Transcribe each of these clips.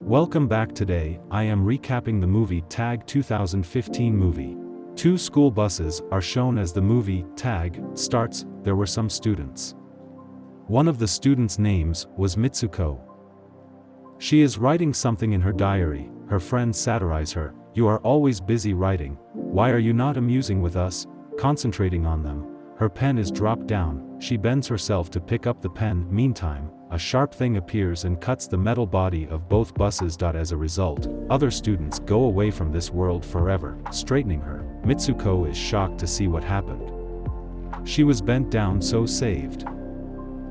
Welcome back. Today, I am recapping the movie Tag 2015 movie. Two school buses are shown as the movie Tag starts. There were some students. One of the students' names was Mitsuko. She is writing something in her diary. Her friends satirize her. "You are always busy writing. Why are you not amusing with us, concentrating on them?" Her pen is dropped down. She bends herself to pick up the pen. Meantime, a sharp thing appears and cuts the metal body of both buses. As a result, other students go away from this world forever, straightening her. Mitsuko is shocked to see what happened. She was bent down, so saved.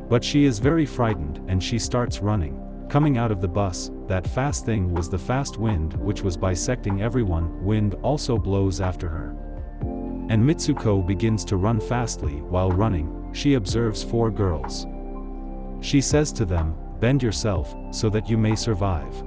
But she is very frightened and she starts running. Coming out of the bus, that fast thing was the fast wind which was bisecting everyone. Wind also blows after her. And Mitsuko begins to run fastly. While running, she observes four girls. She says to them, "Bend yourself, so that you may survive."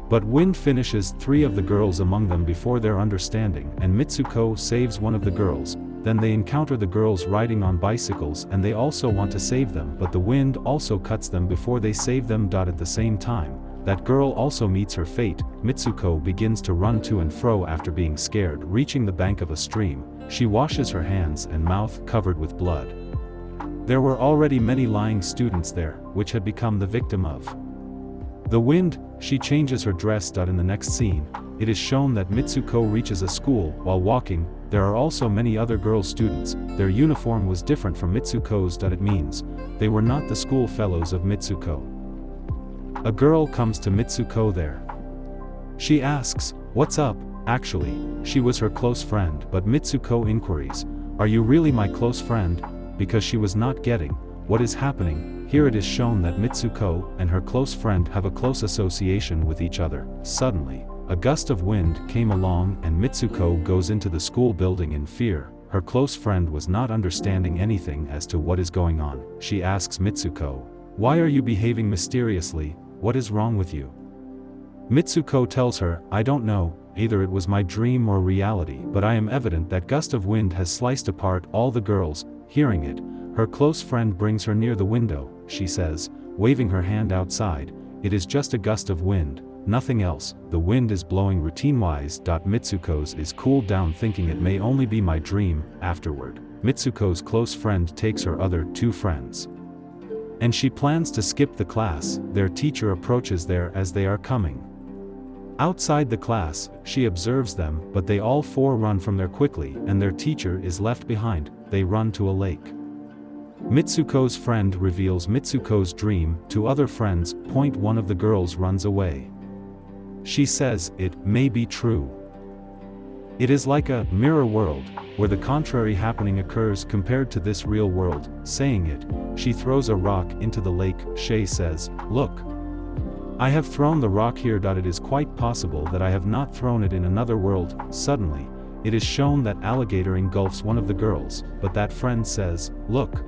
But wind finishes three of the girls among them before their understanding, and Mitsuko saves one of the girls. Then they encounter the girls riding on bicycles and they also want to save them, but the wind also cuts them before they save them. At the same time, that girl also meets her fate. Mitsuko begins to run to and fro after being scared. Reaching the bank of a stream, she washes her hands and mouth covered with blood. There were already many lying students there, which had become the victim of the wind. She changes her dress. In the next scene, it is shown that Mitsuko reaches a school. While walking, there are also many other girl students. Their uniform was different from Mitsuko's. It means they were not the school fellows of Mitsuko. A girl comes to Mitsuko there. She asks, "What's up?" Actually, she was her close friend, but Mitsuko inquiries, "Are you really my close friend?" Because she was not getting what is happening. Here it is shown that Mitsuko and her close friend have a close association with each other. Suddenly, a gust of wind came along and Mitsuko goes into the school building in fear. Her close friend was not understanding anything as to what is going on. She asks Mitsuko, "Why are you behaving mysteriously? What is wrong with you?" Mitsuko tells her, "I don't know, either it was my dream or reality, but I am evident that gust of wind has sliced apart all the girls." Hearing it, her close friend brings her near the window. She says, waving her hand outside, "It is just a gust of wind, nothing else. The wind is blowing routine-wise." Mitsuko's is cooled down, thinking it may only be my dream. Afterward, Mitsuko's close friend takes her other two friends, and she plans to skip the class. Their teacher approaches there as they are coming outside the class. She observes them, but they all four run from there quickly, and their teacher is left behind. They run to a lake. Mitsuko's friend reveals Mitsuko's dream to other friends. One of the girls runs away. She says, "It may be true. It is like a mirror world, where the contrary happening occurs compared to this real world." Saying it, she throws a rock into the lake. Shay says, "Look. I have thrown the rock here. It is quite possible that I have not thrown it in another world." Suddenly, it is shown that alligator engulfs one of the girls, but that friend says, "Look.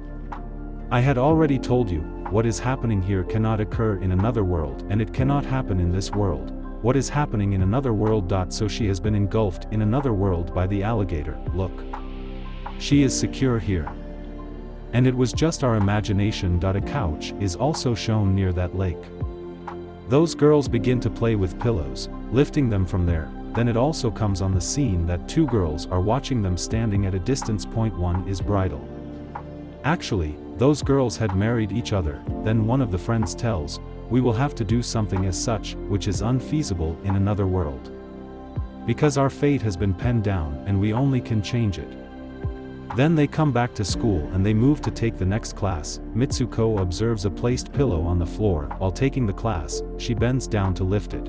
I had already told you, what is happening here cannot occur in another world, and it cannot happen in this world. What is happening in another world?" So she has been engulfed in another world by the alligator. Look. She is secure here. And it was just our imagination. A couch is also shown near that lake. Those girls begin to play with pillows, lifting them from there. Then it also comes on the scene that two girls are watching them standing at a distance. One is bridal. Actually, those girls had married each other. Then one of the friends tells, "We will have to do something as such, which is unfeasible in another world. Because our fate has been penned down and we only can change it." Then they come back to school and they move to take the next class. Mitsuko observes a placed pillow on the floor. While taking the class, she bends down to lift it.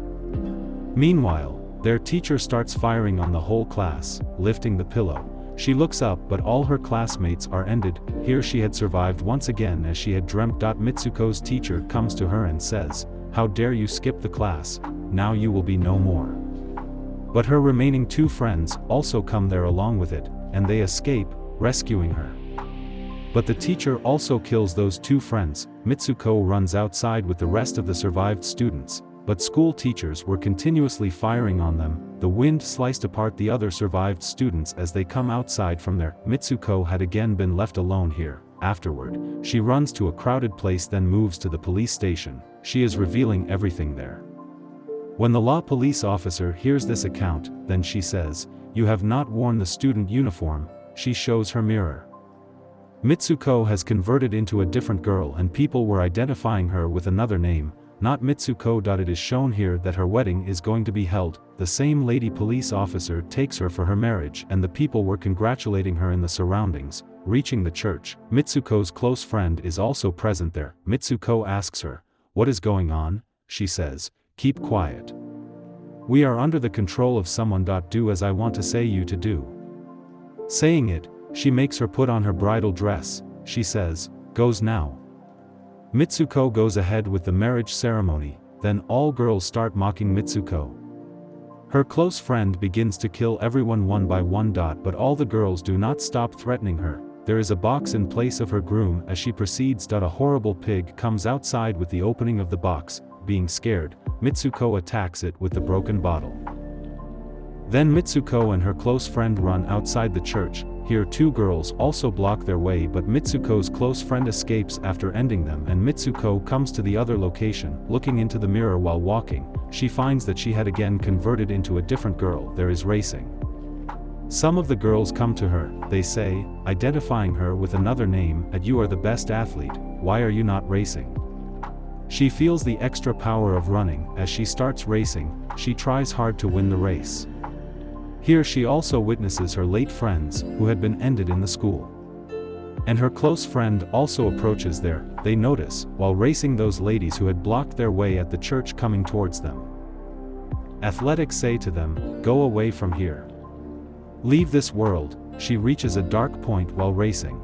Meanwhile, their teacher starts firing on the whole class, lifting the pillow. She looks up, but all her classmates are ended. Here she had survived once again as she had dreamt. Mitsuko's teacher comes to her and says, "How dare you skip the class? Now you will be no more." But her remaining two friends also come there along with it, and they escape, rescuing her. But the teacher also kills those two friends. Mitsuko runs outside with the rest of the survived students, but school teachers were continuously firing on them. The wind sliced apart the other survived students as they come outside from there. Mitsuko had again been left alone here. Afterward, she runs to a crowded place, then moves to the police station. She is revealing everything there. When the law police officer hears this account, then she says, "You have not worn the student uniform." She shows her mirror. Mitsuko has converted into a different girl and people were identifying her with another name, not Mitsuko. It is shown here that her wedding is going to be held. The same lady police officer takes her for her marriage and the people were congratulating her in the surroundings. Reaching the church, Mitsuko's close friend is also present there. Mitsuko asks her, "What is going on?" She says, "Keep quiet. We are under the control of someone. Do as I want to say you to do." Saying it, she makes her put on her bridal dress. She says, "Goes now." Mitsuko goes ahead with the marriage ceremony, then all girls start mocking Mitsuko. Her close friend begins to kill everyone one by one. But all the girls do not stop threatening her. There is a box in place of her groom. As she proceeds, a horrible pig comes outside with the opening of the box. Being scared, Mitsuko attacks it with the broken bottle. Then Mitsuko and her close friend run outside the church. Here two girls also block their way, but Mitsuko's close friend escapes after ending them, and Mitsuko comes to the other location. Looking into the mirror while walking, she finds that she had again converted into a different girl. There is racing. Some of the girls come to her. They say, identifying her with another name, that "You are the best athlete, why are you not racing?" She feels the extra power of running. As she starts racing, she tries hard to win the race. Here she also witnesses her late friends, who had been ended in the school. And her close friend also approaches there. They notice, while racing, those ladies who had blocked their way at the church coming towards them. Athletics say to them, "Go away from here. Leave this world." She reaches a dark point while racing.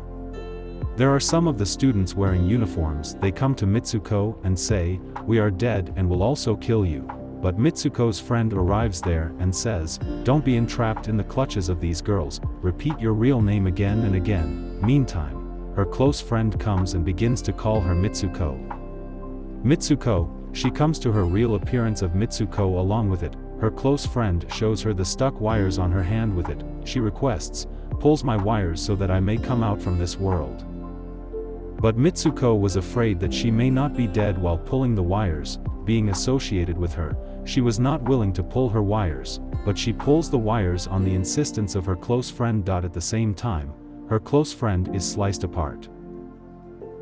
There are some of the students wearing uniforms. They come to Mitsuko and say, "We are dead and will also kill you." But Mitsuko's friend arrives there and says, "Don't be entrapped in the clutches of these girls. Repeat your real name again and again." Meantime, her close friend comes and begins to call her Mitsuko. Mitsuko, she comes to her real appearance of Mitsuko. Along with it, her close friend shows her the stuck wires on her hand with it. She requests, "Pulls my wires so that I may come out from this world." But Mitsuko was afraid that she may not be dead while pulling the wires. Being associated with her, she was not willing to pull her wires, but she pulls the wires on the insistence of her close friend. At the same time, her close friend is sliced apart.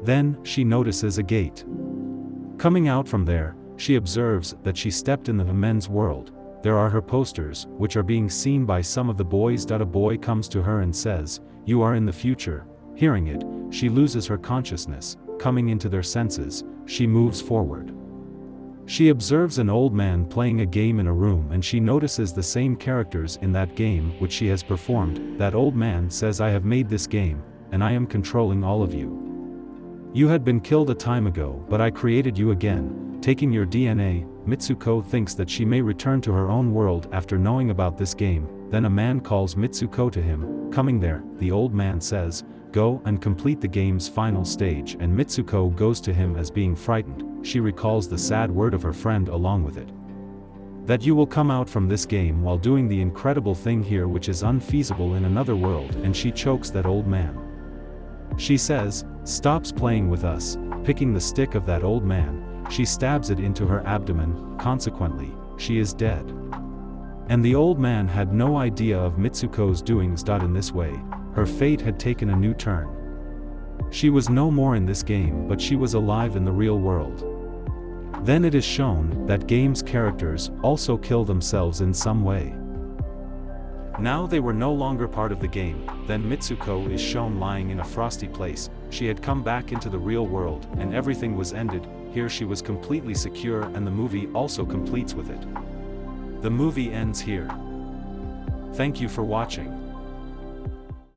Then, she notices a gate. Coming out from there, she observes that she stepped in the men's world. There are her posters, which are being seen by some of the boys. A boy comes to her and says, "You are in the future." Hearing it, she loses her consciousness. Coming into their senses, she moves forward. She observes an old man playing a game in a room, and she notices the same characters in that game which she has performed. That old man says, "I have made this game, and I am controlling all of you. You had been killed a time ago, but I created you again, taking your DNA." Mitsuko thinks that she may return to her own world after knowing about this game. Then a man calls Mitsuko to him. Coming there, the old man says, "Go and complete the game's final stage," and Mitsuko goes to him as being frightened. She recalls the sad word of her friend along with it. That you will come out from this game while doing the incredible thing here which is unfeasible in another world, and she chokes that old man. She says, "Stops playing with us." Picking the stick of that old man, she stabs it into her abdomen. Consequently, she is dead. And the old man had no idea of Mitsuko's doings. In this way, her fate had taken a new turn. She was no more in this game, but she was alive in the real world. Then it is shown that game's characters also kill themselves in some way. Now they were no longer part of the game. Then Mitsuko is shown lying in a frosty place. She had come back into the real world, and everything was ended. Here she was completely secure, and the movie also completes with it. The movie ends here. Thank you for watching.